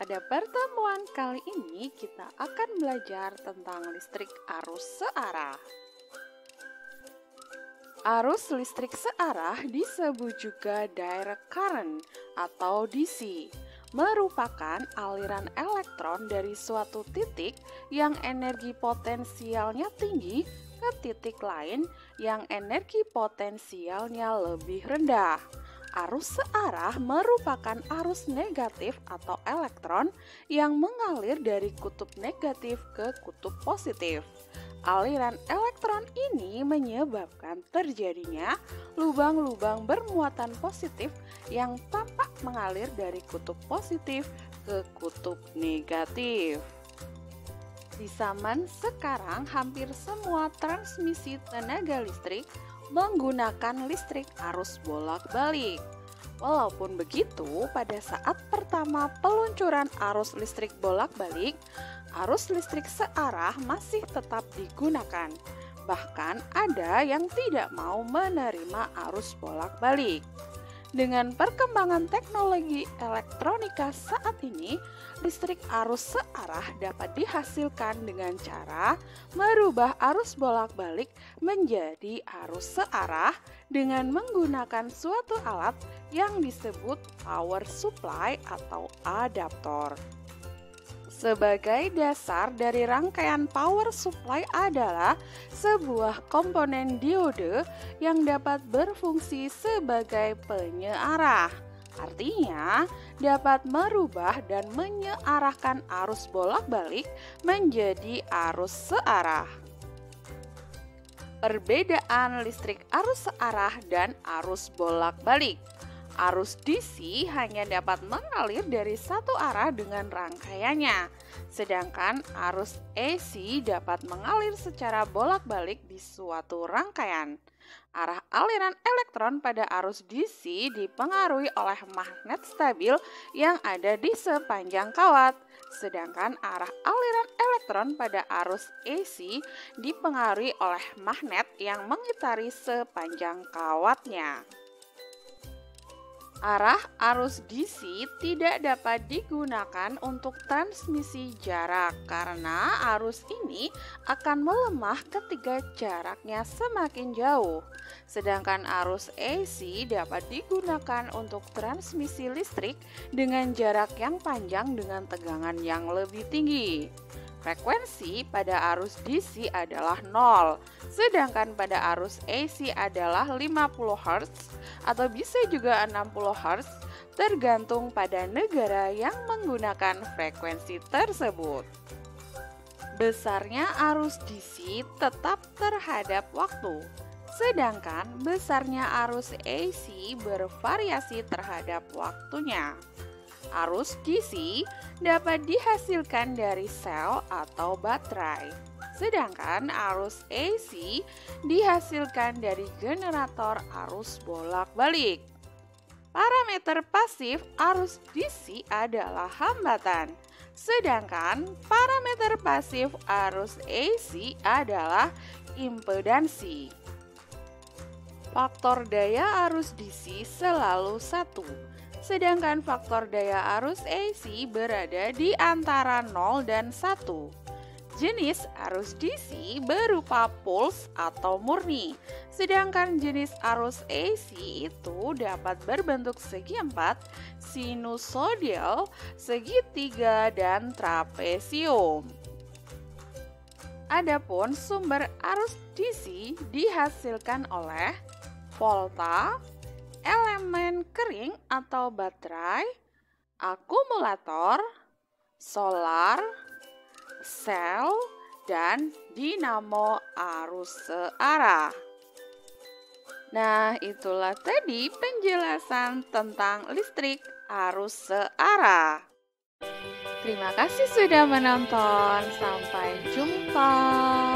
Pada pertemuan kali ini kita akan belajar tentang listrik arus searah. Arus listrik searah disebut juga direct current atau DC, merupakan aliran elektron dari suatu titik yang energi potensialnya tinggi ke titik lain yang energi potensialnya lebih rendah. Arus searah merupakan arus negatif atau elektron yang mengalir dari kutub negatif ke kutub positif. Aliran elektron ini menyebabkan terjadinya lubang-lubang bermuatan positif yang tampak mengalir dari kutub positif ke kutub negatif. Di zaman sekarang, hampir semua transmisi tenaga listrik menggunakan listrik arus bolak-balik. Walaupun begitu, pada saat pertama peluncuran arus listrik bolak-balik, arus listrik searah masih tetap digunakan. Bahkan ada yang tidak mau menerima arus bolak-balik. Dengan perkembangan teknologi elektronika saat ini, listrik arus searah dapat dihasilkan dengan cara merubah arus bolak-balik menjadi arus searah dengan menggunakan suatu alat yang disebut power supply atau adaptor. Sebagai dasar dari rangkaian power supply adalah sebuah komponen diode yang dapat berfungsi sebagai penyearah. Artinya, dapat merubah dan menyearahkan arus bolak-balik menjadi arus searah. Perbedaan listrik arus searah dan arus bolak-balik. Arus DC hanya dapat mengalir dari satu arah dengan rangkaiannya, sedangkan arus AC dapat mengalir secara bolak-balik di suatu rangkaian. Arah aliran elektron pada arus DC dipengaruhi oleh magnet stabil yang ada di sepanjang kawat, sedangkan arah aliran elektron pada arus AC dipengaruhi oleh magnet yang mengitari sepanjang kawatnya. Arah arus DC tidak dapat digunakan untuk transmisi jarak karena arus ini akan melemah ketika jaraknya semakin jauh. Sedangkan arus AC dapat digunakan untuk transmisi listrik dengan jarak yang panjang dengan tegangan yang lebih tinggi. Frekuensi pada arus DC adalah 0, sedangkan pada arus AC adalah 50 Hz atau bisa juga 60 Hz, tergantung pada negara yang menggunakan frekuensi tersebut. Besarnya arus DC tetap terhadap waktu, sedangkan besarnya arus AC bervariasi terhadap waktunya. Arus DC dapat dihasilkan dari sel atau baterai, sedangkan arus AC dihasilkan dari generator arus bolak-balik. Parameter pasif arus DC adalah hambatan, sedangkan parameter pasif arus AC adalah impedansi. Faktor daya arus DC selalu 1. Sedangkan faktor daya arus AC berada di antara 0 dan 1. Jenis arus DC berupa puls atau murni, sedangkan jenis arus AC itu dapat berbentuk segi empat, sinusoidal, segitiga, dan trapesium. Adapun sumber arus DC dihasilkan oleh volta, elemen kering atau baterai, akumulator, solar, sel, dan dinamo arus searah. Nah, itulah tadi penjelasan tentang listrik arus searah. Terima kasih sudah menonton. Sampai jumpa.